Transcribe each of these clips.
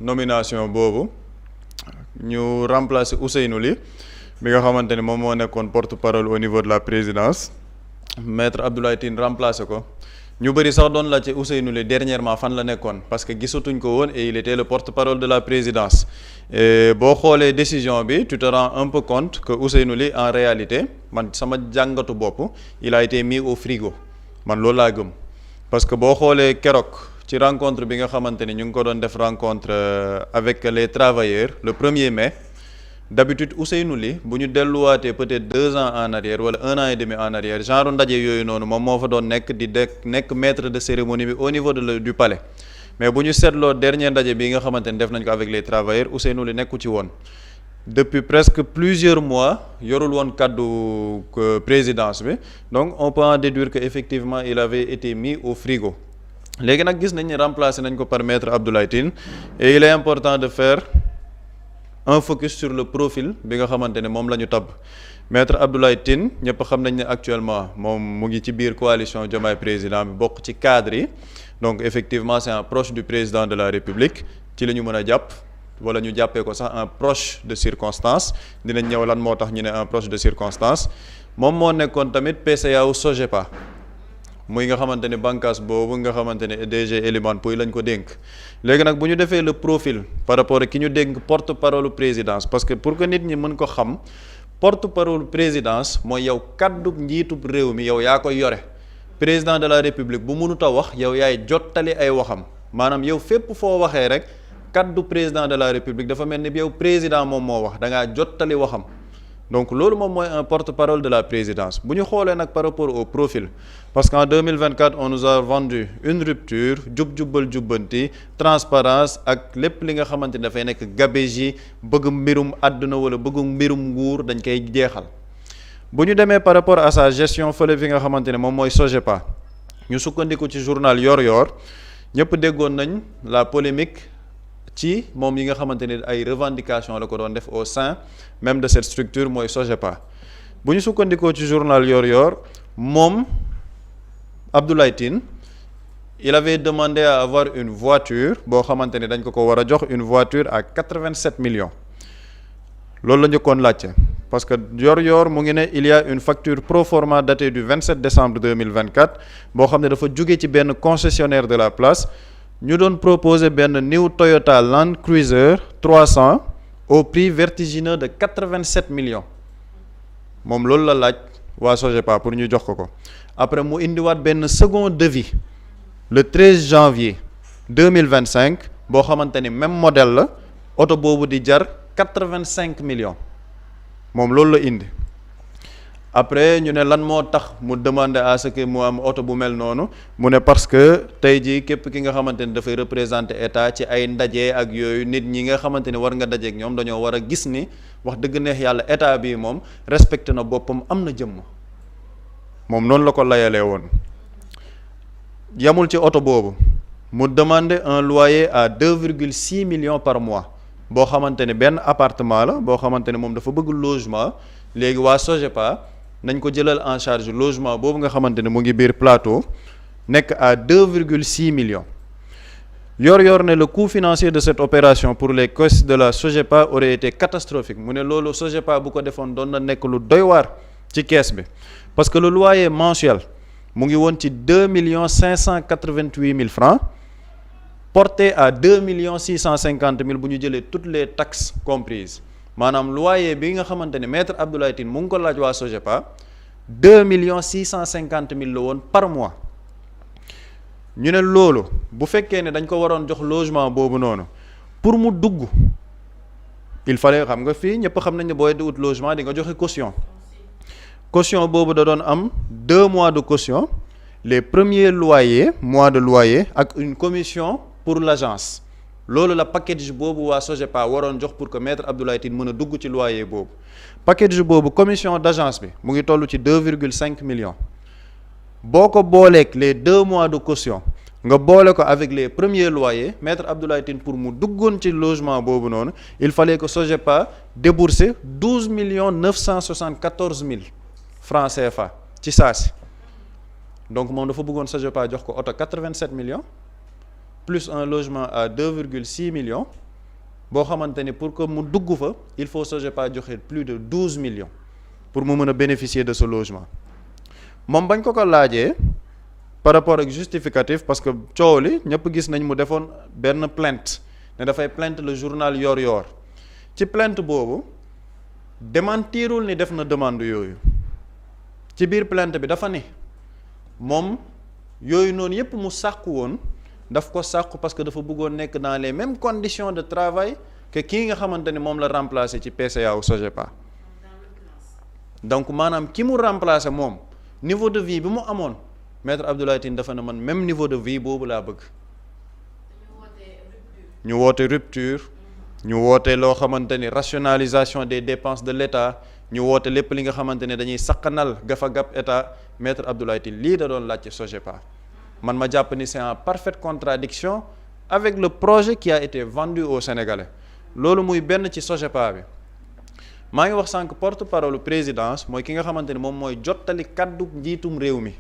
nomination boobu ñu remplacer Ousseynou Ly bi nga xamante ni moom moo nekkoon porte-parole au niveau de la présidence maître Abdoulaye Tine remplacé ko ñu bëri sax doon laajte Ousseynou Ly dernièrement fan la nekkoon parce que gisatuñ ko woon et il était le porte-parole de la présidence et boo xoolee décision bi tu te rends un peu compte que Ousseynou Ly en réalité man sama jàngatu bopp il a été mis au frigo man loolu laa gëm parce que boo xoolee keroog ci rencontre bi nga xamante ni ñu ngi ko doon def rencontre avec les travailleurs le 1er mai d'habitude Ousseynou Ly bu ñu delluwaatee peut-être 2 ans en arrière wala 1 an et demi en arrière genre ndaje yooyu noonu moom moo fa doon nekk nekk maître de cérémonie bi au niveau du palais mais bu ñu seetloo dernier ndaje bi nga xamante ni def nañ ko avec les travailleurs Ousseynou Ly nekku ci woon depuis presque plusieurs mois yorul woon kàddu présidence bi donc on peut en déduire que effectivement il avait été mis au frigo léegi nag gis nañ ni remplacé nañ ko par maître Abdoulaye Tine et il est important de faire un focus sur le profil bi nga xamante ne moom la ñu tabb maître Abdoulaye Tine ñëpp xam nañ ne actuellement moom mu ngi ci biir coalition Diomaye président bi bokk ci cadre yi donc effectivement c'est un proche du président de la République ci la ñu mën a jàpp wala ñu jàppee ko sax un proche de circonstance dinañ ñëw lan moo tax ñu ne un proche de circonstance moom moo nekkoon tamit PCA wu SOGEPA muy nga xamante ni bànqaas boobu nga xamante ne DG Elimane Pouye lañ ko dénk léegi nag bu ñu defee le profil par rapport ak ki ñu dénk porte-parole présidence parce que pour que nit ñi mën ko xam porte-parole présidence mooy yow kaddu njiitub réew mi yow yaa koy yore président de la république bu mënut a wax yow yaay jottali ay waxam maanaam yow fépp foo waxee rek kaddu président de la république dafa mel ni yow président moom moo wax da ngaa jottali waxam donc loolu moom mooy un porte-parole de la présidence bu ñu xoolee nag par rapport au profil parce qu'en 2024 on nous a vendu une rupture jub-jubbal jubbanti transparence ak lépp li nga xamante ni dafay nekk gabegie bëgg mbirum àdduna wala bëgg mbirum nguur dañ koy jeexal bu ñu demee par rapport à sa gestion fële fi nga xamante ne moom mooy SOGEPA ñu sukkandiku ci journal Yor-Yor ñëpp déggoon nañ la polémique ci moom yi nga xamante ne ay revendications la ko doon def au sein même de cette structure mooy SOGEPA bu ñu sukkandikoo ci journal Yor-Yor moom Abdoulaye Tine il avait demandé à avoir une voiture boo xamante ne dañ ko war a jox une voiture à 87 millions loolu la njëkkoon laajte parce que Yor-Yor mu ngi ne il y a une facture proforma datée du 27 décembre 2024 boo xam ne dafa jóge ci benn concessionnaire de la place ñu doon proposer benn new Toyota Land Cruiser 300 au prix vertigineux de 87 millions moom loolu la laaj waa SOGEPA pour ñu jox ko après mu indiwaat benn second devis le 13 janvier 2025 boo xamante ni même modèle la oto boobu di jar 85 millions moom loolu la indi après ñu ne lan moo tax mu demander à ce que mu am oto bu mel noonu mu ne parce que tey jii képp ki nga xamante ni dafay représenter état ci ay ndaje ak yooyu nit ñi nga xamante ni war nga dajeek ñoom dañoo war a gis ni wax dëgg neex yàlla état bi moom respecté na boppam am na jëmm moom noonu la ko layalee woon yamul ci oto boobu mu demander un loyer à 2,6 millions par mois boo xamante ne benn appartement la boo xamante ne moom dafa bëgg logement léegi waa SOGEPA nañ ko jëlal en charge logement boobu nga xamante ne mu ngi biir plateau nekk à 2,6 millions Yor-Yor ne le coût financier de cette opération pour les caisses de la SOGEPA aurait été catastrophique mu ne loolu SOGEPA bu ko defoon doon na nekk lu doy waar ci caisse bi parce que le loyer mensuel mu ngi woon ci 2,588,000 francs porté à 2,650,000 bu ñu jëlee toutes les taxes comprises maanaam loyer bi nga xamante ne maître Abdoulaye Tine mu ngi ko laaj waa SOGEPA 2,650,000 la woon par mois ñu ne loolu bu fekkee ne dañ ko waroon jox logement boobu noonu pour mu dugg il fallait xam nga fii ñëpp xam nañ ne booy di ut logement di nga joxe caution boobu da doon am 2 mois de caution les premiers mois de loyer ak une commission pour l'agence loolu la package boobu waa SOGEPA waroon jox pour que maître Abdoulaye Tine mën a dugg ci loyer boobu package boobu commission d'agence bi mu ngi toll ci 2,5 millions boo ko booleeg les 2 mois de caution nga boole ko avec les premiers loyers maître Abdoulaye Tine pour mu duggoon ci logement boobu noonu il fallait que SOGEPA débourser 12,974,000 francs CFA ci saasi donc moom dafa bëggoon SOGEPA jox ko oto 87 millions plus un logement à 2,6 millions boo xamante ni pour que mu dugg fa il faut SOGEPA joxe plus de 12 millions pour mu mën a bénéficier de ce logement moom bañ ko laajee par rapport ak justificatif parce que coow li ñëpp gis nañ mu defoon benn plainte ne dafay plainte le journal Yoor ci plainte boobu démentirul ni def na demande yooyu ci biir plainte bi dafa ne moom yooyu noonu yëpp mu sàkku woon daf ko sàkku parce que dafa bëggoon nekk dans les mêmes conditions de travail que kii nga xamante ni moom la remplacer ci PCA ou SOGEPA donc maanaam ki mu remplacer moom niveau de vie bi mu amoon maître Abdoulaye Tine dafa ne man même niveau de vie boobu laa bëgg ñu woote rupture ñu woote loo xamante ni rationalisation des dépenses de l'État ñu woote lépp li nga xamante ne dañuy sakkanal gafa gap état maître Abdoulaye Tine lii da doon laajte SOGEPA man ma jàpp ni c'est en parfaite contradiction avec le projet qui a été vendu aux Sénégalais loolu muy benn ci SOGEPA bi maa ngi wax sànq porte-parole présidence mooy ki nga xamante ni moom mooy jottali kaddu njiitum réew mi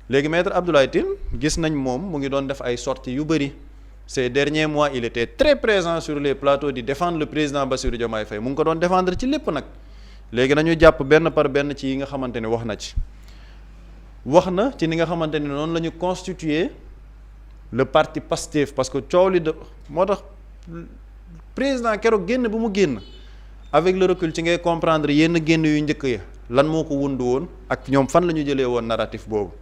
léegi maître Abdoulaye Tine gis nañ moom mu ngi doon def ay sorties yu bëri ces derniers mois il était très présent sur les plateaux di défendre le président Bassirou Diomaye Faye mu ngi ko doon défendre ci lépp nag léegi nañu jàpp benn par benn ci yi nga xamante ni wax na ci ni nga xamante ni noonu la ñu constituer le parti Pastef parce que coow li de moo tax président keroog génn bu mu génn avec le recul ci ngay comprendre yenn génn yu njëkk ya lan moo ko wundu woon ak ñoom fan la ñu jëlee woon narratif boobu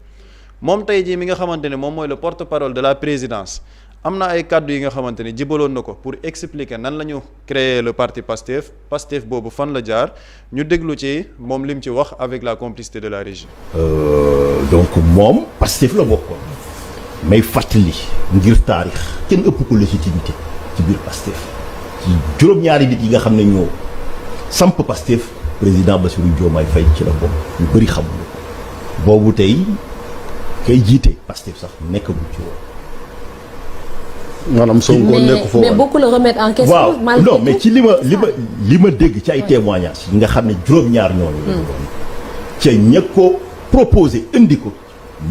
moom tey jii mi nga xamante ne moom mooy le porte-parole de la présidence am na ay kàddu yi nga xamante ni jibaloon na ko pour expliquer nan la ñu créer le parti Pastef boobu fan la jaar ñu déglu ci moom lim ci wax avec la complicité de la régie. donc moom Pastef la bokkoon may fàttali ngir taarix kenn ëpp ko légitimité ci biir Pastef ci juróom-ñaari nit yi nga xam ne ñoo samp Pastef président Bassirou Diomaye Faye ci la bokk ñu bëri xamuñu ko boobu tey kay jiite Pastef sax nekkagul ci woon. maanaam Sonko nekk foofu mais beaucoup le remettent en question. waaw non mais ci li ma dégg ci ay témoignages yi nga xam ne juróom-ñaar ñooñu. ca ña ko proposé indi ko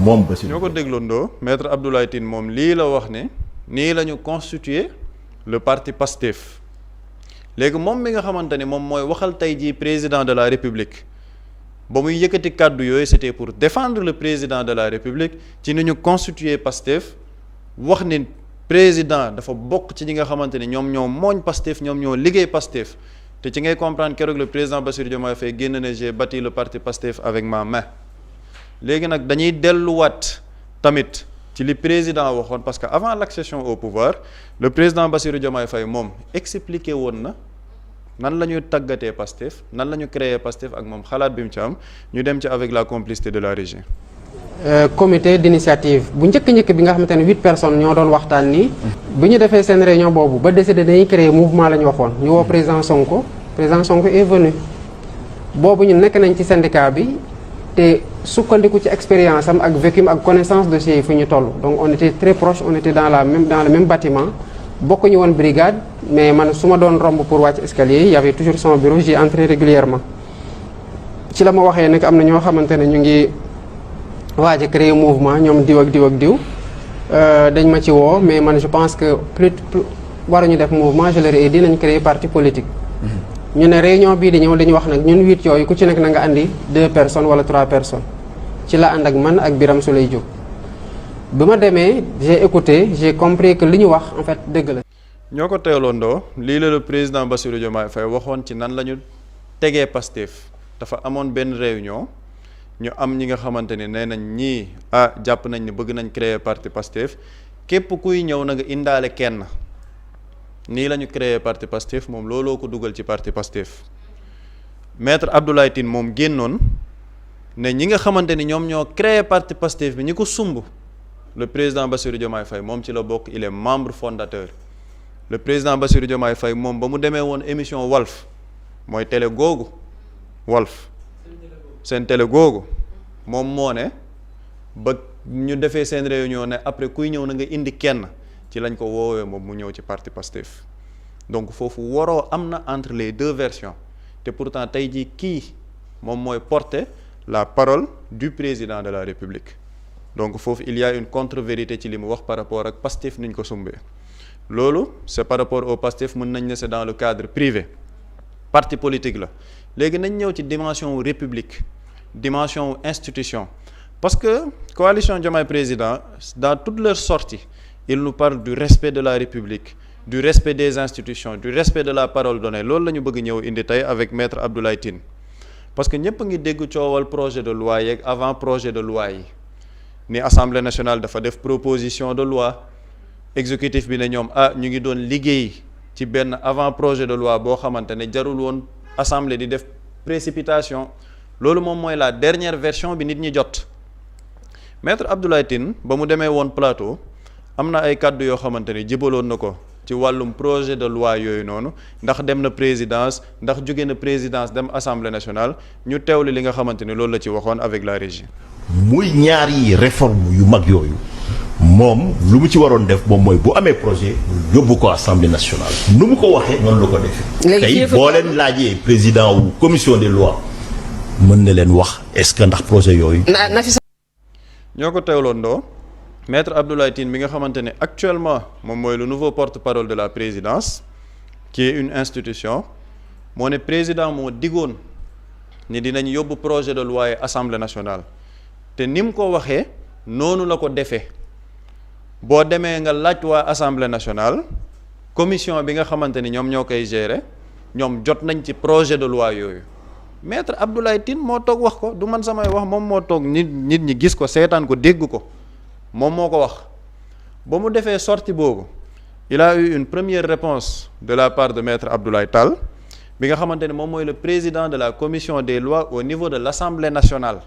moom ba si. ñoo ko dégloondoo maître Abdoulaye Tine moom lii la wax ne nii la ñu constituer le parti Pastef léegi moom mi nga xamante ni moom mooy waxal tey jii président de la République ba muy yëkkati kàddu yooyu c'était pour défendre le président de la République ci ni ñu constituer Pastef wax ni. président dafa bokk ci ñi nga xamante ni ñoom ñoo mooñ Pastef ñoom ñoo liggéey Pastef te ci ngay comprendre keroog le président Bassirou Diomaye Faye génn na j'ai bâti le parti Pastef avec ma main léegi nag dañuy delluwaat tamit ci li président waxoon parce que avant l'accession au pouvoir le président Bassirou Diomaye Faye moom expliqué woon na nan la ñuy tàggatee Pastef nan la ñu créer Pastef ak moom xalaat bi mu ci am ñu dem ci avec la complicité de la régie. Comité d'initiative bu njëkk bi nga xamante ne 8 personnes ñoo doon waxtaan nii. bi ñu defee seen réunion boobu ba décidé dañuy créer mouvement la ñu waxoon ñu woo président Sonko est venu boobu ñu nekk nañ ci syndicat bi te sukkandiku ci expérience am ak vécu ak connaissance dossier yi fu ñu toll donc on était très proche on était dans le même bâtiment bokkuñu woon brigade mais man su ma doon romb pour wàcc escalier yi y avait toujours son bureau j'y entrais régulièrement ci la ma waxee nag am na ñoo xamante ne ñu ngi. waaj a créer mouvement ñoom diw ak diw dañ ma ci woo mais man je pense que plus waruñu def mouvement je leur ai dit nañ créer parti politique. ñu ne réunion bii di ñëw dañu wax nag ñun 8 yooyu ku ci nekk na nga andi 2 personnes wala 3 personnes ci la ànd ak man ak Birame Souleye Diop bi ma demee j'ai écouté j'ai compris que li ñu wax en fait dëgg la. ñoo ko teeloondoo lii la le président Bassirou Diomaye Faye waxoon ci nan la ñu tegee Pastef dafa amoon benn réunion. ñu am ñi nga xamante ne nee nañ ñii jàpp nañ ne bëgg nañ créer parti Pastef képp kuy ñëw na nga indaale kenn nii la ñu créer parti Pastef moom looloo ko dugal ci parti Pastef maître Abdoulaye Tine moom génnoon ne ñi nga xamante ni ñoom ñoo créer parti Pastef bi ñi ko sumb le président Bassirou Diomaye Faye moom ci la bokk il est membre fondateur le président Bassirou Diomaye Faye moom ba mu demee woon émission Walf mooy télé googu Walf seen télé googu moom moo ne ba ñu defee seen réunion ne après kuy ñëw na nga indi kenn ci lañ ko woowee moom mu ñëw ci parti Pastef donc foofu waroo am na entre les deux versions te pourtant tey jii kii moom mooy porter la parole du président de la République donc foofu il y a une contre-vérité ci li mu wax par rapport ak Pastef ni ñu ko sumbee loolu c'est par rapport au Pastef mën nañ ne c'est dans le cadre privé parti politique la léegi nañ ñëw ci dimension république dimension institution parce que coalition Diomaye Président dans toutes leurs sorties ils nous parlent du respect de la République du respect des institutions du respect de la parole donnée loolu la ñu bëgg ñëw indi tey avec maître Abdoulaye Tine parce que ñëpp ngi dégg coowal projet de loi yeeg avant projet de loi yi ni assemblée nationale dafa def proposition de loi exécutif bi ne ñoom ñu ngi doon liggéey ci benn avant projet de loi boo xamante ne jarul woon assemblée di def précipitation loolu moom mooy la dernière version bi nit ñi jot maître Abdoulaye Tine ba mu demee woon plateau am na ay kàddu yoo xamante ni jibaloon na ko ci wàllum projet de loi yooyu noonu ndax dem na présidence ndax jóge na présidence dem assemblée nationale ñu teewli li nga xamante ni loolu la ci waxoon avec la régie. muy ñaari réforme yu mag yooyu moom lu mu ci waroon def moom mooy bu amee projet yóbbu ko assemblée nationale. nu mu ko waxee noonu la ko defee. tey boo leen laajee président wu commission des lois mën na leen wax est-ce que ndax projet yooyu. ñoo ko teewloon doo maître Abdoulaye Tine mi nga xamante ne actuellement moom mooy le nouveau porte-parole de la présidence qui est une institution moo ne président moo digoon ni dinañ yóbbu projet de loi yi assemblée nationale te ni mu ko waxee noonu la ko defee boo demee nga laaj waa assemblée nationale commission bi nga xamante ni ñoom ñoo koy gérer ñoom jot nañ ci projet de loi yooyu maître Abdoulaye Tine moo toog wax ko du man samay wax moom moo toog nit ñi gis ko seetaan ko dégg ko moom moo ko wax ba mu defee sortie boobu il a eu une première réponse de la part de maître Abdoulaye Tall bi nga xamante ne moom mooy le président de la commission des lois au niveau de l'Assemblée nationale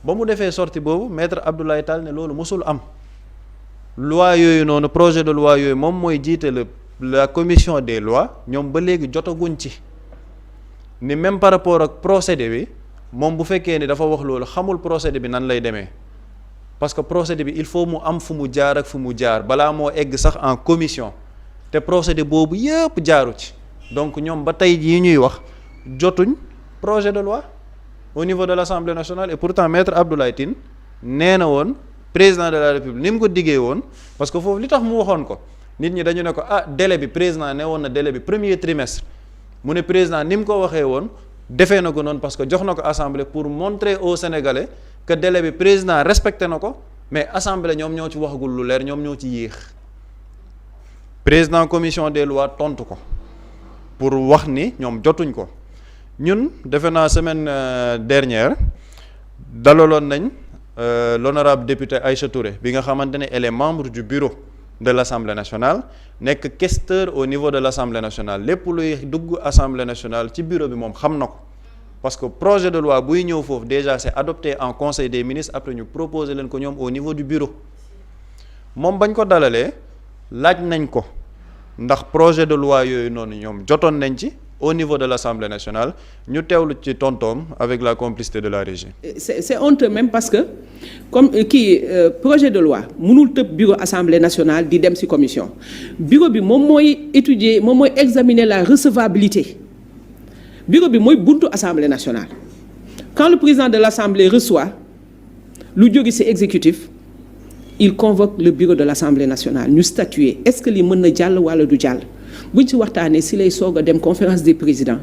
ba mu defee sortie boobu maître Abdoulaye Tall ne loolu mosul am loi yooyu noonu projet de loi yooyu moom mooy jiite la commission des lois ñoom ba léegi jotaguñ ci ni même par rapport ak procédé bi moom bu fekkee ni dafa wax loolu xamul procédé bi nan lay demee parce que procédé bi il faut mu am fu mu jaar ak fu mu jaar balaa moo egg sax en commission te procédé boobu yëpp jaaru ci donc ñoom ba tey jii ñuy wax jotuñ projet de loi au niveau de l'Assemblée nationale et pourtant maître Abdoulaye Tine nee na woon président de la République ni mu ko diggee woon parce que foofu li tax mu waxoon ko nit ñi dañu ne ko délai bi président ne woon na délai bi premier trimestre mu ne président ni mu ko waxee woon defee na ko noonu parce que jox na ko assemblée pour montrer aux Sénégalais que délai bi président respecté na ko mais assemblée ñoom ñoo ci waxagul lu leer ñoom ñoo ci yéex président commission des lois tontu ko pour wax ni ñoom jotuñ ko ñun defe naa semaine dernière dalaloon nañ l'honorable député Aïcha Touré bi nga xamante ne elle est membre du bureau de l'Assemblée nationale nekk questeur au niveau de l'Assemblée nationale lépp luy dugg Assemblée nationale ci bureau bi moom xam na ko parce que projet de loi buy ñëw foofu déjà c'est adopté en conseil des ministres après ñu proposer leen ko ñoom au niveau du bureau moom bañ ko dalalee laaj nañ ko ndax projet de loi yooyu noonu ñoom jotoon nañ ci au niveau de l'Assemblée nationale ñu teewlu ci tontoom avec la complicité de la régie. C'est honteux même parce que comme projet de loi mënul tëb bureau Assemblée nationale di dem ci commission bureau bi moom mooy étudier moom mooy examiner la recevabilité bureau bi mooy buntu Assemblée nationale quand le président de l'Assemblée reçoit lu jóge ci exécutif il convoque le bureau de l'Assemblée nationale ñu statuer est-ce que li mën na jàll walla du jàll buñ ci waxtaanee ci lay soog a dem conférence des présidents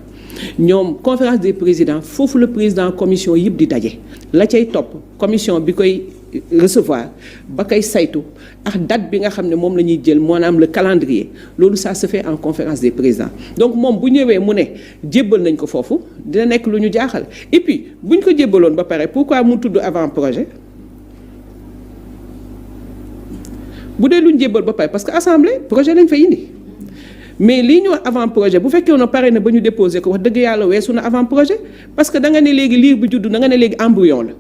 ñoom conférence des présidents foofu le président commission yëpp di daje la cay topp commission bi koy recevoir ba koy saytu ak date bi nga xam ne moom la ñuy jël maanaam le calendrier loolu ça se fait en conférence des présidents donc moom bu ñëwee mu ne jébbal nañ ko foofu dina nekk lu ñu jaaxal et puis buñ ko jébbaloon ba pare pourquoi mu tudd avant projet bu dee lu ñu jébbal ba pare parce que assemblée projet lañ fay indi mais lii ñu wax avant projet bu fekkee woon pare na ba ñu déposé ko wax dëgg yàlla weesu na avant projet parce que da nga ne léegi liir bi juddu da nga ne léegi embryon la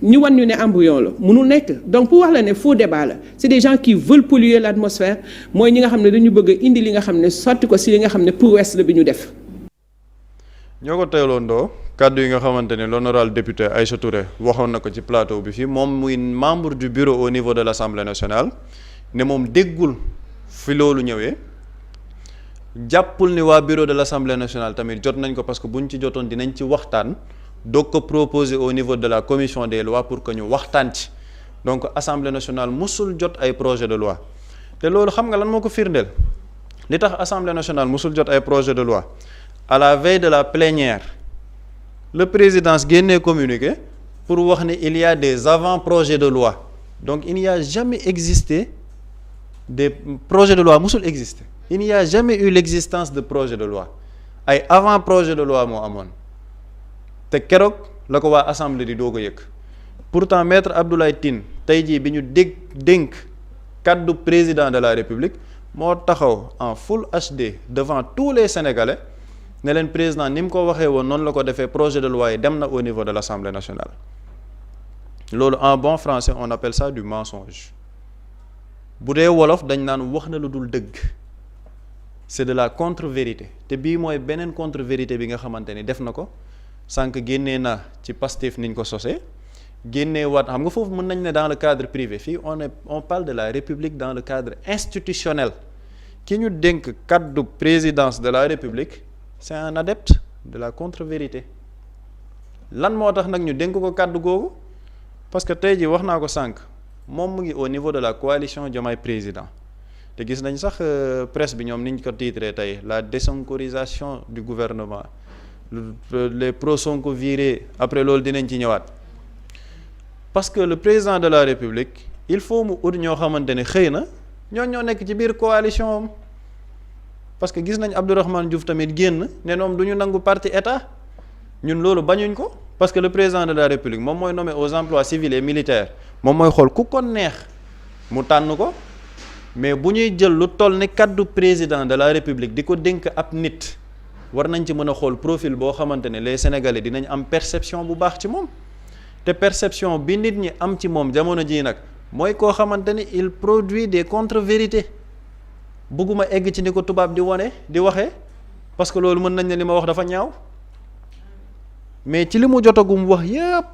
ñu wan ñu ne embryon la mënul nekk donc pour wax la ne faux débat la c'est des gens qui veulent polluer l'atmosphère mooy ñi nga xam ne dañu bëgg a indi li nga xam ne sotti ko si li nga xam ne prouesse la bi ñu def. ñoo ko teeloondoo kàddu yi nga xamante ne l'honorable député Aïcha Touré waxoon na ko ci plateau bi fii moom muy membre du bureau au niveau de l'Assemblée nationale ne moom déggul fi loolu ñëwee. jàppul ni waa bureau de l'Assemblée nationale tamit jot nañ ko parce que buñ ci jotoon dinañ ci waxtaan doog ko proposer au niveau de la commission des lois pour que ñu waxtaan ci donc assemblée nationale musul jot ay projet de loi te loolu xam nga lan moo ko firndeel li tax assemblée nationale musul jot ay projet de loi à la veille de la plénière le président génnee communiqué pour wax ne il y a des avant-projets de loi donc il n'y a jamais existé des projets de loi musul exister il n'y a jamais eu l'existence de projet de loi ay avant-projet de loi moo amoon te keroog la ko waa assemblée di doog a yëg pourtant maître Abdoulaye Tine tey jii bi ñu dénk kaddu président de la république moo taxaw en full HD devant tous les sénégalais ne leen président ni mu ko waxee woon noonu la ko defee projet de loi yi dem na au niveau de l'Assemblée nationale loolu en bon français on appelle ça du mensonge bu dee wolof dañ naan wax na lu dul dëgg c'est de la contre-vérité te bii mooy beneen contre-vérité bi nga xamante ni def na ko sànq génnee na ci Pastef niñ ko sosee génnee waat xam nga foofu mën nañ ne dans le cadre privé fii on parle de la République dans le cadre institutionnel ki ñu dénk kaddu présidence de la République c'est un adepte de la contre-vérité lan moo tax nag ñu dénk ko kaddu googu parce que tey jii wax naa ko sànq moom mu ngi au niveau de la coalition Diomaye président te gis nañ sax presse bi ñoom niñ ko titré tey la désonkorisation du gouvernement les pro-Sonko virés après loolu dinañ ci ñëwaat parce que le président de la République il faut mu ut ñoo xamante ne xëy na ñoo nekk ci biir coalition am parce que gis nañ Abdourahmane Diouf tamit génn ne ñoom du ñu nangu parti état ñun loolu bañuñ ko parce que le président de la République moom mooy nommé aux emplois civils et militaires moom mooy xool ku ko neex mu tànn ko mais bu ñuy jël lu toll ni kaddu président de la République di ko dénk ab nit war nañ ci mën a xool profil boo xamante ne les Sénégalais dinañ am perception bu baax ci moom te perception bi nit ñi am ci moom jamono jii nag mooy koo xamante ni il produit des contre-vérités bëgguma egg ci ni ko tubaab di waxee parce que loolu mën nañ ne li ma wax dafa ñaaw mais ci li mu jotagum wax yépp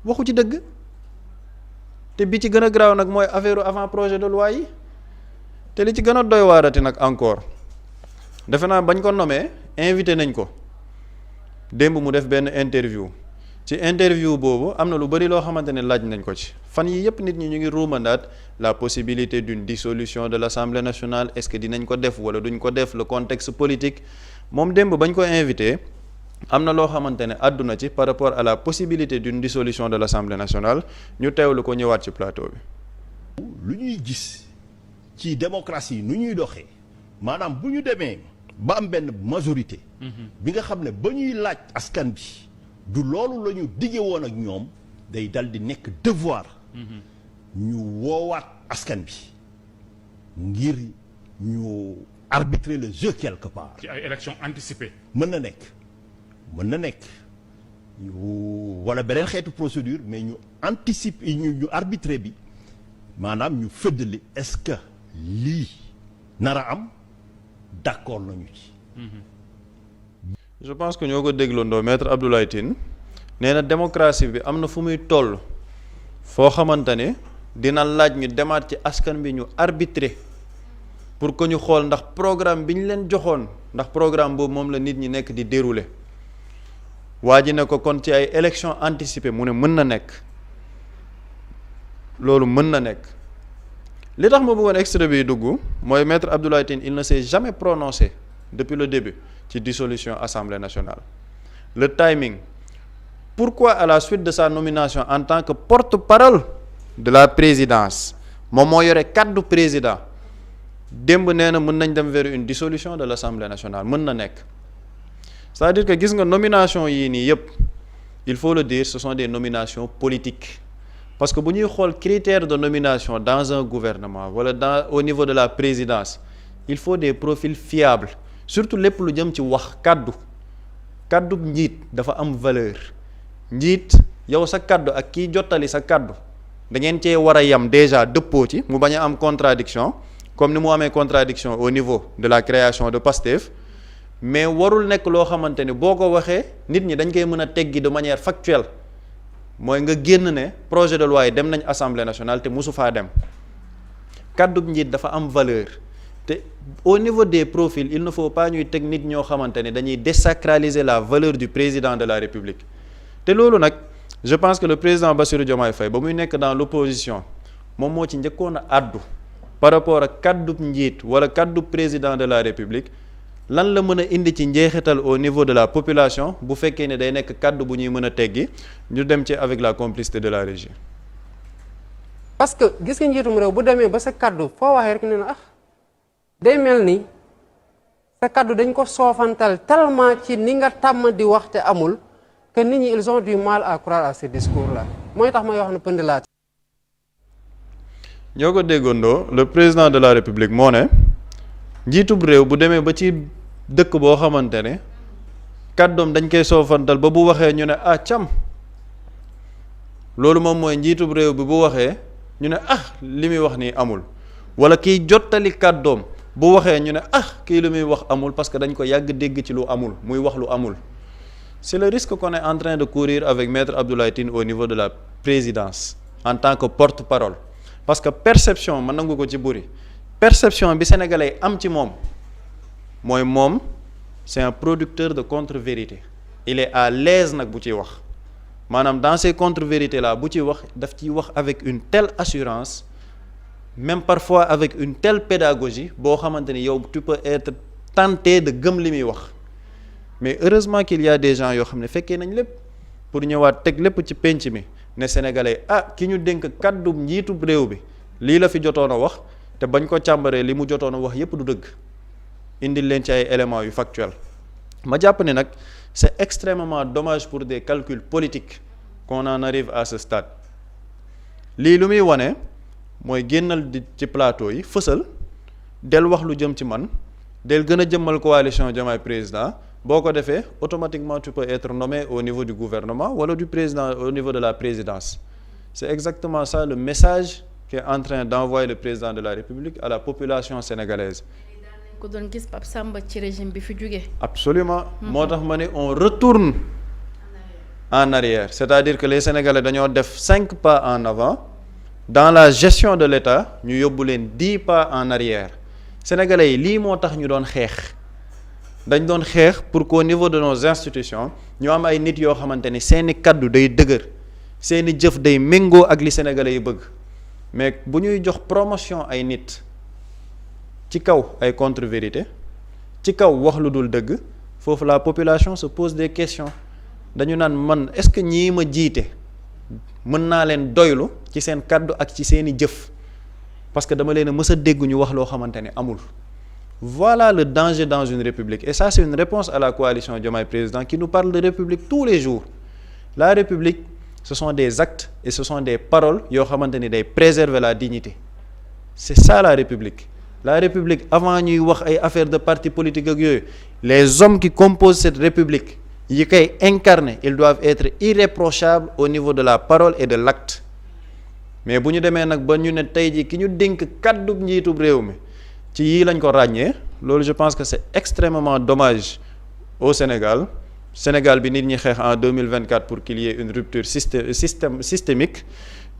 waxu ci dëgg te bi ci gën a garaaw nag mooy affaire avant projet de loi yi te li ci gën a doy waarati nag encore defe naa bañ ko nommé invité nañ ko démb mu def benn interview ci interview boobu am na lu bari loo xamante ne laaj nañ ko ci fan yi yëpp nit ñi ñu ngi ruumandaat la possibilité d'une dissolution de l'Assemblée nationale est-ce que dinañ ko def wala duñ ko def le contexte politique moom démb bañ ko invité am na loo xamante ne àdduna ci par rapport à la possibilité d'une dissolution de l'Assemblée nationale ñu teewlu ko ñëwaat ci plateau bi. lu ñuy gis ci démocratie nu ñuy doxee maanaam bu ñu demee ba am benn majorité. bi nga xam ne ba ñuy laaj askan bi. du loolu la ñu dige woon ak ñoom day dal di nekk devoir ñu woowaat askan bi ngir ñu arbitrer le jeu quelque part. ci ay élections anticipées. mën na nekk ñu wala beneen xeetu procédure mais ñu anticiper ñu arbitrer bi maanaam ñu fëddali est-ce que lii nar a am d'accord nañu ci. je pense que ñoo ko dégloondoo maître Abdoulaye Tine nee na démocratie bi am na fu muy toll foo xamante ne dina laaj ñu demaat ci askan bi ñu arbitrer pour que ñu xool ndax programme bi ñu leen joxoon ndax programme boobu moom la nit ñi nekk di dérouler waa ji ne ko kon ci ay élections anticipées mu ne mën na nekk loolu mën na nekk li tax ma bëggoon extrait bi dugg mooy maître Abdoulaye Tine il ne s'est jamais prononcé depuis le début ci dissolution Assemblée nationale le timing pourquoi à la suite de sa nomination en tant que porte-parole de la présidence moom moo yore kaddu président démb nee na mën nañ dem vers une dissolution de l'Assemblée nationale mën na nekk c'est-à-dire que gis nga nomination yii nii yëpp il faut le dire ce sont des nominations politiques parce que bu ñuy xool critères de nomination dans un gouvernement wala au niveau de la présidence il faut des profils fiables surtout lépp lu jëm ci wax kaddu njiit dafa am valeur njiit yow sa kaddu ak kiy jottali sa kaddu da ngeen cee war a yam déjà dëppoo ci mu bañ a am contradiction comme ni mu amee contradiction au niveau de la création de Pastef mais warul nekk loo xamante ni boo ko waxee nit ñi dañ koy mën a teggi de manière factuelle mooy nga génn ne projet de loi yi dem nañ Assemblée nationale te mosu faa dem kaddu njiit dafa am valeur te au niveau des profils il ne faut pas ñuy teg nit ñoo xamante ne dañuy désacraliser la valeur du président de la République te loolu nag je pense que le président Bassirou Diomaye Faye ba muy nekk dans l'opposition moom moo ci njëkkoon a àddu par rapport ak kaddu njiit wala kaddu président de la République lan la mën a indi ci njeexital au niveau de la population bu fekkee ne day nekk kaddu bu ñuy mën a teggi ñu dem ci avec la complicité de la régie. parce que gis nga njiitum réew bu demee ba sa kaddu foo waxee rek ne na day mel ni sa kaddu dañ ko soofantal tellement ci ni nga tàmm di wax te amul que nit ñi ils ont du mal à croire à ces discours là mooy tax may wax ne pënd laat ñoo ko déggandoo le président de la République moo ne njiitub réew bu demee ba ci dëkk boo xamante ne kàddoom dañ koy soofantal ba bu waxee ñu ne cam loolu moom mooy njiitub réew bi bu waxee ñu ne li muy wax nii amul wala kiy jottali kàddoom bu waxee ñu ne kii li muy wax amul parce que dañ ko yàgg dégg ci lu amul muy wax lu amul. C'est le risque qu'on est en train de courir avec Maître Abdoulaye Tine au niveau de la présidence en tant que porte-parole parce que perception man nangu ko ci buri perception bi sénégalais am ci moom mooy moom c'est un producteur de contre-vérité il est à l'aise nag bu ciy wax maanaam dans ces contre-vérités là bu ciy wax daf ciy wax avec une telle assurance même parfois avec une telle pédagogie boo xamante ni yow tu peux être tenté de gëm li muy wax mais heureusement qu'il y a des gens yoo xam ne fekkee nañ lépp pour ñëwaat teg lépp ci penc mi ne sénégalais ki ñu dénk kàddu njiitub réew bi lii la fi jotoon a wax te bañ ko càmbaree li mu jotoon a wax yépp du dëgg indil leen ci ay éléments yu factuels ma jàpp ne nag c'est extrêmement dommage pour des calculs politiques qu'on en arrive à ce stade lii lu muy wane mooy génnal di ci plateau yi fësal del wax lu jëm ci man del gën a jëmmal coalition Diomaye président boo ko defee automatiquement tu peux être nommé au niveau du gouvernement wala du président au niveau de la présidence c'est exactement ça le message qu'est en train d'envoyer le président de la République à la population sénégalaise. ko doon gis Pape Samba ci régime bi fi jóge. Absolument moo tax ma ne on retourne en arrière c'est-à-dire que les Sénégalais dañoo def 5 pas en avant dans la gestion de l'État ñu yóbbu leen 10 pas en arrière Sénégalais yi lii moo tax ñu doon xeex. dañ doon xeex pour qu'au niveau de nos institutions ñu am ay nit yoo xamante ni seeni kaddu day dëgër seeni jëf day méngoo ak li sénégalais yi bëgg mais bu ñuy jox promotion ay nit ci kaw ay contre-vérité ci kaw wax lu dul dëgg foofu la population se pose des questions dañu naan man est-ce que ñii ma jiite mën naa leen doylu ci seen kaddu ak ci seeni jëf parce que dama leen a mës a dégg ñu wax loo xamante ne amul. Voilà le danger dans une république et ça c'est une réponse à la coalition Diomaye Président qui nous parle de république tous les jours la république ce sont des actes et ce sont des paroles yoo xamante ni day préserver la dignité c'est ça la république avant ñuy wax ay affaires de parti politique ak yooyu les hommes qui composent cette république yi koy incarner ils doivent être irréprochables au niveau de la parole et de l'acte mais bu ñu demee nag ba ñu ne tey ji ki ñu dénk kàddu njiitub réew mi ci yii lañ ko ràññee loolu je pense que c'est extrêmement dommage au Sénégal bi nit ñi xeex en 2024 pour qu'il y ait une rupture systémique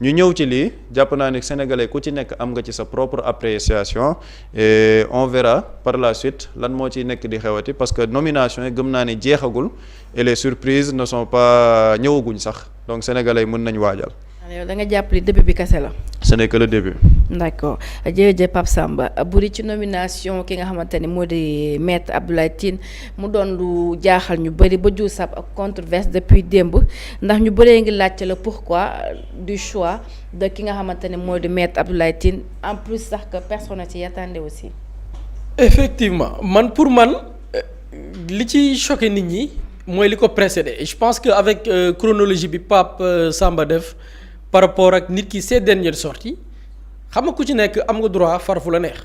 ñu ñëw ci lii jàpp naa ne sénégalais ku ci nekk am nga ci sa propre appréciation et on verra par la suite lan moo ciy nekk di xewati parce que nomination yi gëm naa ne jeexagul et les surprises ne sont pas ñëwaguñ sax donc sénégalais mën nañ waajal. yow da nga jàpp li début bi kese la. ce n'est que le début. d'accord jërëjëf Pape Samba buri ci nomination ki nga xamante ni moo di maître Abdoulaye Tine mu doon lu jaaxal ñu bëri ba jur sab ak controverse depuis démb ndax ñu bëree ngi laajte la pourquoi du choix de ki nga xamante ne moo di maître Abdoulaye Tine en plus sax que personne s'y attendait aussi. effectivement pour man li ci choqué nit ñi mooy li ko précédé je pense que avec chronologie bi Pape Samba def. par rapport ak nit ki ses dernières sorties xam nga ku ci nekk am nga droit far fu la neex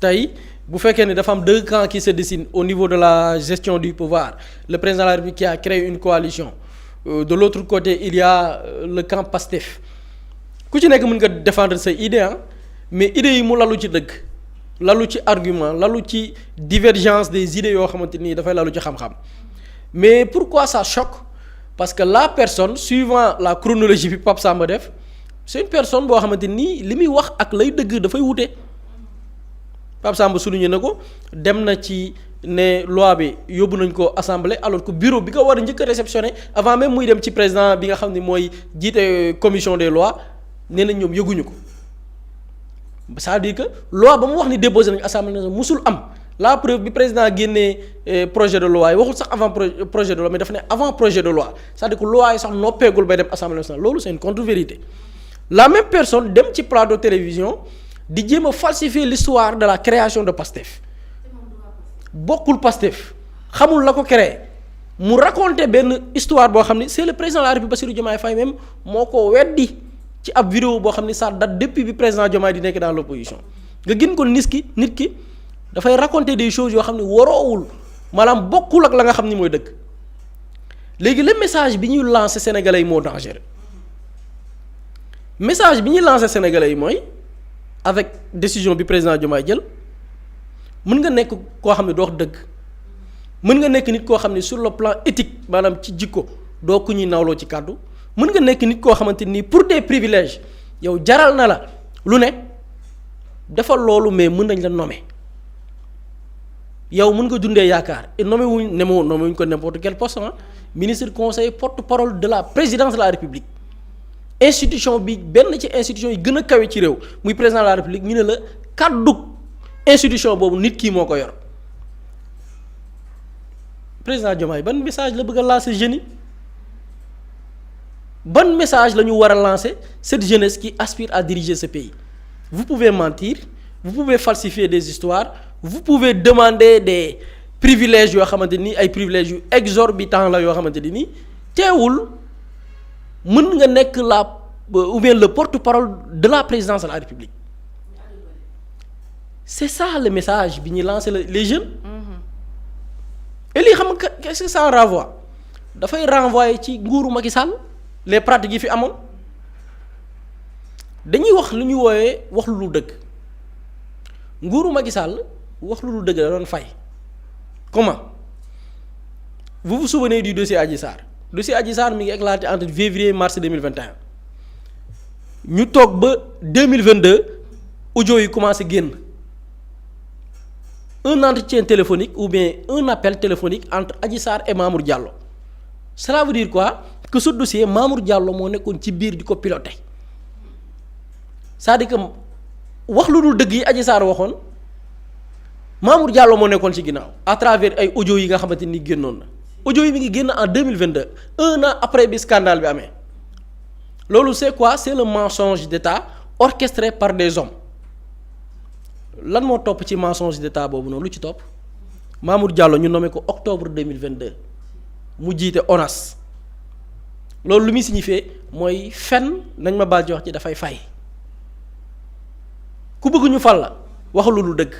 tey bu fekkee ne dafa am 2 camps qui se dessinent au niveau de la gestion du pouvoir le président de la République qui a créé une coalition de l'autre côté il y a le camp Pastef ku ci nekk mën nga défendre say idées mais idées yi mu lalu ci dëgg lalu ci argument lalu ci divergence des idées yoo xamante nii dafay lalu ci xam-xam mais pourquoi ça choque parce que la personne suivant la chronologie bi Pape Samba def c'est une personne boo xamante nii li muy wax ak lay dëgg dafay wute Pape Samba souligné na ko dem na ci ne loi bi yóbbu nañ ko assemblée alors que bureau bi ko war a njëkk a réceptionné avant même muy dem ci président bi nga xam ne mooy jiite commission des lois nee nañ ñoom yëguñu ko c'est-à-dire que loi ba mu wax ni déposé nañu assemblée nationale musul am la preuve bi président génnee projet de loi yi waxul sax avant projet de loi mais dafa ne avant projet de loi c'est-à-dire que loi yi sax noppeegul bay dem assemblée nationale loolu c'est une contre-vérité la même personne dem ci plateau télévision di jéem a falsifier l'histoire de la création de PASTEF bokkul PASTEF xamul la ko créé mu raconter benn histoire boo xam ni c'est le président de la République Bassirou Diomaye Faye même moo ko weddi ci ab vidéo boo xam ni ça date depuis bi président Diomaye di nekk dans l'opposition nga gën ko nit ki dafay raconter des choses yoo xam ne waroowul maanaam bokkul ak la nga xam ni mooy dëgg léegi le message bi ñuy lancer sénégalais yi moo dangereux message bi ñuy lancer sénégalais yi mooy avec décision bi président Diomaye jël mën nga nekk koo xam ne doo wax dëgg mën nga nekk nit koo xam ne sur le plan éthique maanaam ci jikko doo ku ñuy nawloo ci kàddu mën nga nekk nit koo xamante ni pour des privilèges yow jaral na la lu ne defal loolu mais mën nañ la nommer yow mën nga dundee yaakaar et nommé wuñ ko n'importe quel poste ministre conseiller porte-parole de la présidence de la République institution bi benn ci institution yi gën a kawe ci réew muy président de la République ñu ne la kàddu institution boobu nit kii moo ko yor président Diomaye ban message la bëgg a lancer jeunes yi ban message la ñu war a lancer cette jeunesse qui aspire à diriger ce pays vous pouvez mentir vous pouvez falsifier des histoires vous pouvez demander des privilèges yoo xamante ni ay privilèges yu exorbitants la yoo xamante ni teewul mën nga nekk la ou bien le porte-parole de la présidence de la République c'est ça le message bi ñuy lancer les jeunes et lii xam nga qu'est-ce que ça renvoie dafay renvoyer ci nguuru Macky Sall les pratiques yi fi amoon dañuy wax lu ñuy wooyee wax lu dëgg nguuru Macky Sall wax lu dëgg da doon fay comment vous vous souvenez du dossier Adji Sarr mi ngi éclaté entre février mars 2021 ñu toog ba 2022 audio yi commencé génn un entretien téléphonique ou bien un appel téléphonique entre Adji Sarr et Mamour Diallo cela veut dire quoi que ce dossier Mamour Diallo moo nekkoon ci biir di ko piloter c'est-à-dire que wax lu dul dëgg yi Adji Sarr waxoon Mamour Diallo moo nekkoon ci ginnaaw à travers ay audio yi nga xamante ni génnoon na audio yi mi ngi génn en 2022 un an après bi scandale bi amee loolu c'est quoi c'est le mensonge d'État orchestré par des hommes lan moo topp ci mensonge d'État boobu noonu lu ci topp Mamour Diallo ñu nommé ko octobre 2022 mu jiite ONAS loolu lu muy signifié mooy fen nañ ma baal ci wax ci dafay fay ku bëgg ñu fal la wax lu dul dëgg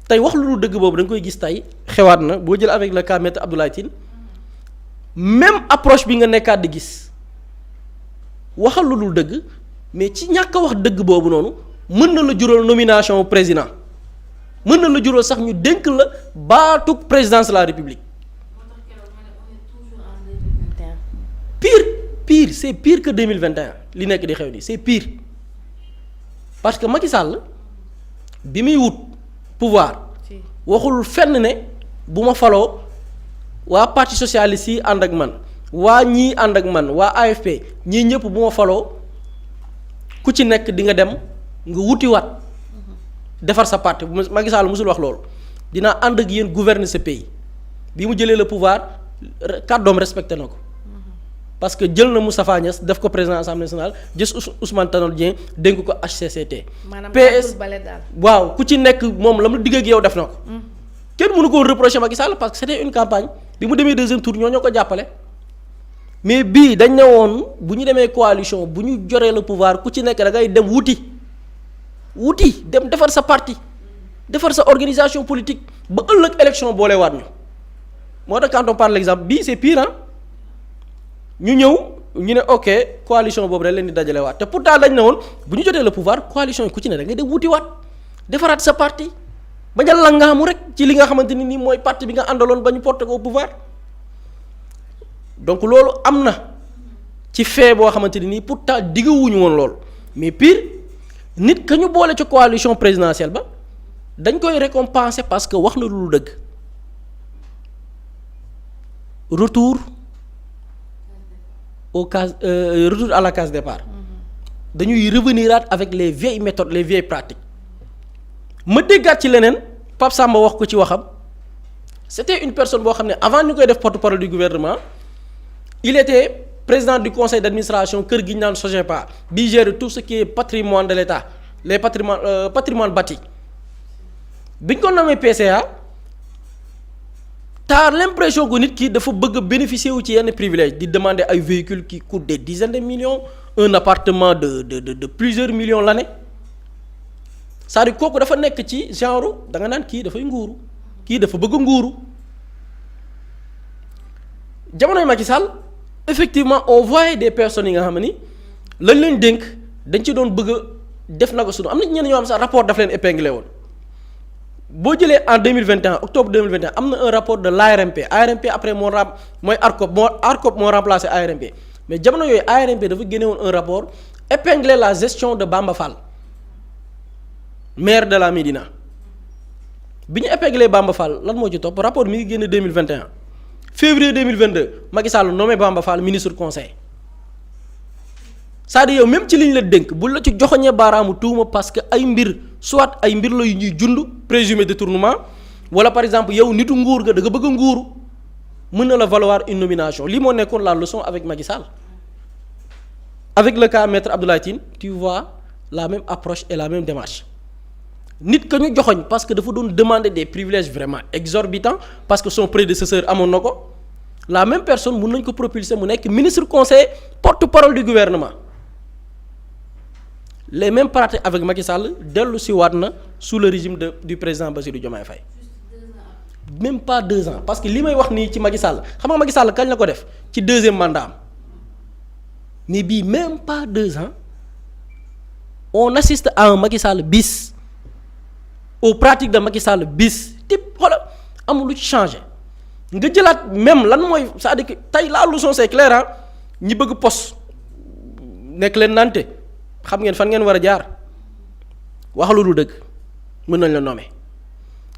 tey wax lu dul dëgg boobu da nga koy gis tey xewaat na boo jël avec le cas Maître Abdoulaye Tine même approche bi nga nekkaat di gis waxal lu dul dëgg mais ci ñàkk a wax dëgg boobu noonu mën na la jural nomination président mën na la jural sax ñu dénk la baatug présidence de la République pire c'est pire que 2021 li nekk di xew nii c'est pire parce que Macky Sall bi muy wut pouvoir waxul fenn ne bu ma faloo waa parti socialiste yi ànd ak man waa ñii ànd ak man waa AFP ñii ñëpp bu ma faloo ku ci nekk di nga dem nga wutiwaat defar sa parti Macky Sall musul wax loolu dinaa ànd ak yéen gouverner ce pays bi mu jëlee le pouvoir kàddoom respecté na ko parce que jël na Moustapha Niasse def ko président assemblée nationale jës Ousmane Tanor Dieng dénk ko HCCT. PS waaw ku ci nekk moom la mu digg ak yow def na ko. kenn mënu ko reprocher Macky Sall parce que c'était une campagne bi mu demee deuxième tour ñoo ko jàppale. mais bii dañ ne woon bu ñu demee coalition bu ñu joree le pouvoir ku ci nekk da ngay dem wuti dem defar sa parti defar sa organisation politique ba ëllëg élection boolewaat ñu moo tax quand on parle l'exemple bii c'est pire ñu ñëw ñu ne ok coalition boobu rek leen di dajalewaat te pourtant dañ ne woon bu ñu jotee le pouvoir coalition yi ku ci ne da ngay dem wutiwaat defaraat sa parti bañ a langaamu rek ci li nga xamante ni nii mooy parti bi nga àndaloon ba ñu porté ko au pouvoir donc loolu am na ci fait boo xamante ni nii pourtant digguwuñu woon loolu mais pire nit ka ñu boole ci coalition présidentielle ba dañ koy récompenser parce que wax na lu dëgg retour retour à la case départ dañuy reveniraat avec les vieilles méthodes les vieilles pratiques ma déggaat ci leneen Pape Samba wax ko ci waxam c'était une personne boo xam ne avant ñu koy def porte-parole du gouvernement il était président du conseil d'administration kër gi ñu naan SOGEPA bi gère tout ce qui est patrimoine de l'État les patrimoine bâti bi ñu ko nommé PCA t'as l'impression que nit ki dafa bëgg a bénéficier wu ci yenn privilèges di demander ay véhicules qui coûtent des dizaines de millions un appartement de plusieurs millions l'année c'est-à-dire kooku dafa nekk ci genre da nga naan kii dafay nguuru kii dafa bëgg nguuru jamonoy Macky Sall effectivement on voyait des personnes yi nga xam ni lañ leen dénk dañ ci doon bëgg a def na ko sunu am na ñenn ñoo xam sax rapport daf leen épinglé woon boo jëlee en 2021 octobre 2021 am na un rapport de l'ARMP après mooy ARCOP moo remplacé ARMP mais jamono yooyu ARMP dafa génne woon un rapport épinglé la gestion de Bamba Fall maire de la Médina bi ñu épinglé Bamba Fall lan moo ci topp rapport mi ngi génne 2021 février 2022 Macky Sall nommé Bamba Fall ministre conseil c'est-à-dire yow même ci liñ la dénk bu la ci joxoñee baaraamu tuuma parce que ay mbir soit ay mbir la yu ñuy jund présumé détournement wala par exemple yow nitu nguur ga da nga bëgg a nguuru mën na la valoir une nomination lii moo nekkoon la leçon avec Macky Sall avec le cas maître Abdoulaye Tine tu vois la même approche et la même démarche nit ka ñu joxoñ parce que dafa doon demander des privilèges vraiment exorbitants parce que son prédécesseur amoon na ko la même personne mën nañ ko propulser mu nekk ministre conseiller porte-parole du gouvernement les mêmes pratiques avec Macky Sall dellu si waat na sous le régime du président Bassirou Diomaye Faye même pas 2 ans parce que li may wax nii ci Macky Sall xam nga Macky Sall kañ la ko def ci 2e mandat am mais bii même pas 2 ans on assiste à un Macky Sall bis aux pratiques de Macky Sall bis type xoola amul lu ci changé nga jëlaat même lan mooy c'est-à-dire que tey la leçon c'est clair ñi bëgg poste nekk leen nante xam ngeen fan ngeen war a jaar wax lu dul dëgg mën nañ la nommer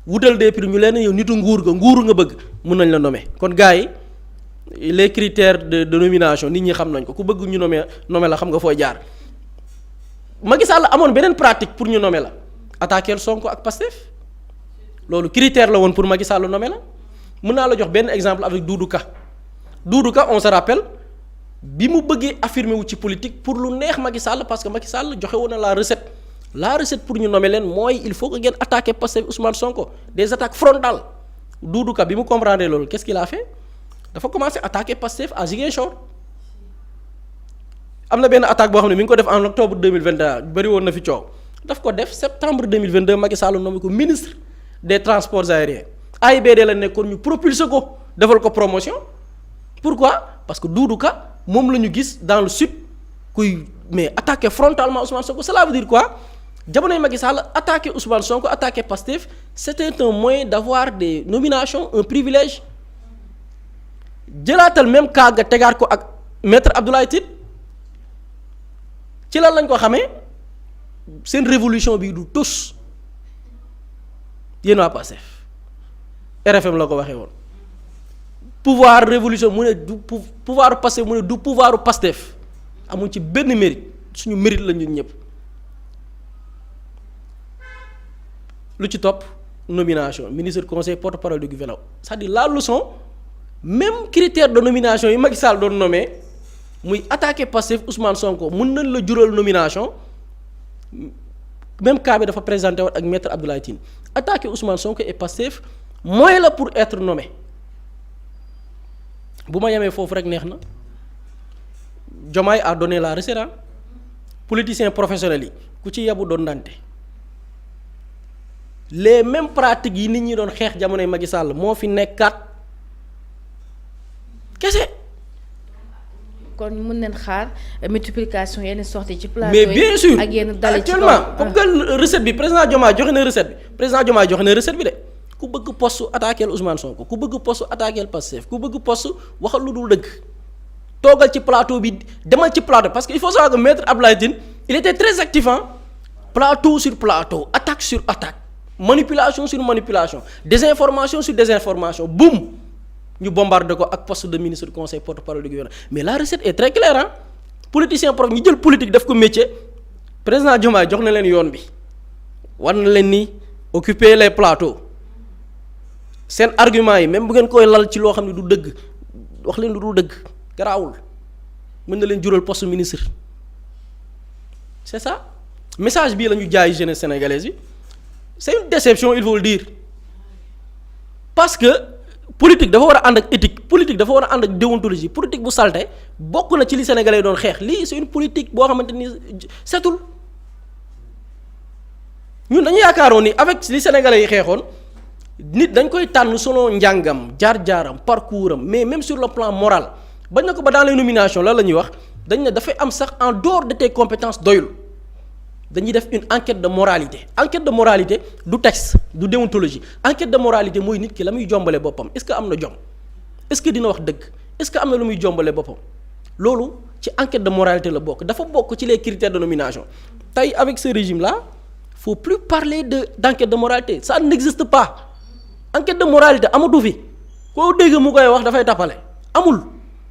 wutal des prix ñu leen yow nitu nguur nga bëgg mën nañ la nommer kon gars yi les critères de nomination nit ñi xam nañ ko ku bëgg ñu nommer la xam nga fooy jaar Macky Sall amoon beneen pratique pour ñu nommer la attaquer Sonko ak Pastef loolu critère la woon pour Macky Sall nommer la mën naa la jox benn exemple avec Doudou Ka on se rappelle bi mu bëggee affirmer wu ci politique pour lu neex Macky Sall parce que Macky Sall joxe woon na la recette pour ñu nommer leen mooy il faut que ngeen attaquer Pastef Ousmane Sonko des attaques frontales Doudou Ka bi mu comprendre loolu qu'est-ce qu'il a fait dafa commencer attaquer Pastef à Ziguinchor am na benn attaque boo xam ne mi ngi ko def en octobre 2021 bëri woon na fi coow daf ko def septembre 2022 Macky Sall nommé ko ministre des transports aériens AIBD la nekkoon ñu propulser ko defal ko promotion pourquoi parce que Doudou Ka moom la ñu gis dans le sud kuy mais attaquer frontalement Ousmane Sonko cela veut dire quoi jamonoy Macky Sall attaquer Ousmane Sonko attaquer Pastef c'était un moyen d'avoir des nominations un privilège jëlaatal même cas nga tegaat ko ak maître Abdoulaye Tine ci lan lañ ko xamee seen révolution bi du tus yéen waa Pastef RFM la ko waxee woon pouvoir révolution mu ne du pouvoir Pastef mu ne du pouvoiru Pastef amuñ ci benn mérite suñu mérite la ñun ñëpp lu ci topp nomination ministre conseil porte-parole du gouvernement c'est-à-dire la leçon même critère de nomination yi Macky Sall doon nommé muy attaquer Pastef Ousmane Sonko mun nañ la jural nomination même cas bi dafa présenté woon ak maître Abdoulaye Tine attaquer Ousmane Sonko et Pastef moyen la pour être nommé bu ma yemee foofu rek neex na Diomaye a donné la recette politiciens professionnels yi ku ci yabu doon dante les mêmes pratiques yi nit ñi doon xeex jamonoy Macky Sall moo fi nekkaat kese. kon mën nañ xaar multiplication yenn sorties ci plateau mais bien sûr ak yenn dali ci actuellement comme que recette bi président Diomaye joxe na recette bi de ku bëgg poste attaquer Ousmane Sonko ku bëgg poste attaquer Pastef ku bëgg poste waxal lu dul dëgg toogal ci plateau bi demal ci plateau parce que il faut savoir que maître Abdoulaye Tine il était très actif plateau sur plateau attaque sur attaque manipulation sur manipulation désinformation sur désinformation boum ñu bombardé ko ak poste de ministre du conseil porte-parole du gouvernement mais la recette est très claire ah politicien prof ñu jël politique def ko métier président Diomaye jox na leen yoon bi war na leen ni occuper les plateaux seen argument yi même bu ngeen koy lal ci loo xam ne du dëgg wax leen lu dul dëgg garaawul mën na leen jural poste ministre c'est ça message bii la ñu jaay jeunesse sénégalaise bi c'est une déception il faut le dire parce que politique dafa war a ànd ak éthique politique dafa war a ànd ak déontologie politique bu salte bokk na ci li sénégalais doon xeex lii c'est une politique boo xamante ni setul ñun dañu yaakaaroon ni avec li sénégalais yi xeexoon nit dañ koy tànn selon njàngam jaar-jaaram parcours am mais même sur le plan moral bañ na ko ba dans les nominations lan la ñuy wax dañ ne dafay am sax en dehors de tes compétences doyul dañuy def une enquête de moralité du texte du déontologie enquête de moralité mooy nit ki la muy jombale boppam est-ce que am na jom est-ce que dina wax dëgg est-ce que am na lu muy jombale boppam loolu ci enquête de moralité la bokk dafa bokk ci les critères de nomination tey avec ce régime là faut plus parler d'enquête de moralité ça n'existe pas enquête de moralité amatu fi koo dégg mu koy wax dafay tappale amul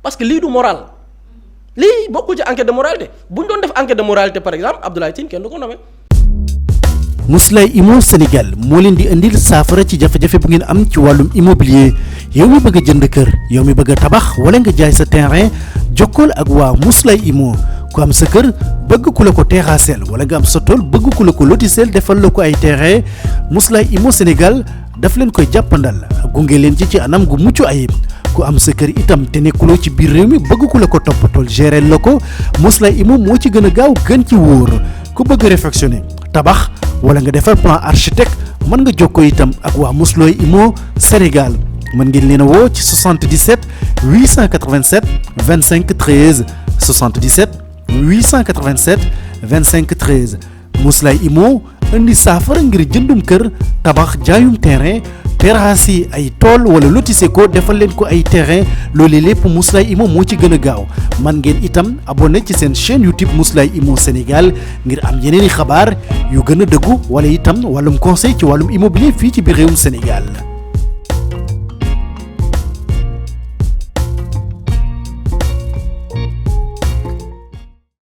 parce que lii du moral lii bokkul ci enquête de moralité bu ñu doon def enquête de moralité par exemple Abdoulaye Tine kenn du ko nommé. Mously Immo Sénégal moo leen di indil saafara ci jafe-jafe bu ngeen am ci wàllum immobilier yow mi bëgg a jënd kër yow mi bëgg a tabax wala nga jaay sa terrain jokkool ak waa Mously Immo ku am sa kër bëgg ku la ko terrassel wala nga am sa tool bëgg ku la ko lotisel defal la ko ay terrain Mously Immo Sénégal daf leen koy jàppandal gunge leen ci anam gu mucc ayib ku am sa kër itam te nekkuloo ci biir réew mi bëgg ku la ko toppatool gérer la ko Mously Immo moo ci gën a gaaw gën ci wóor ku bëgg réfectionner tabax wala nga defar plan architecte mën nga jokkoo itam ak waa Mously Immo Sénégal mën ngeen leen a woo ci 77 887 25 13 77 887 25 13 Mously Immo indi saafara ngir jëndum kër tabax jaayum terrain terrasse yi ay tool wala lotissé ko defal leen ko ay terrain loolu lépp Mously Immo moo ci gën a gaaw man ngeen itam abonné ci seen chaîne YouTube Mously Immo Sénégal ngir am yeneeni xabaar yu gën a dëggu wala itam wàllum conseil ci wàllum immobilier fii ci biir réewum Sénégal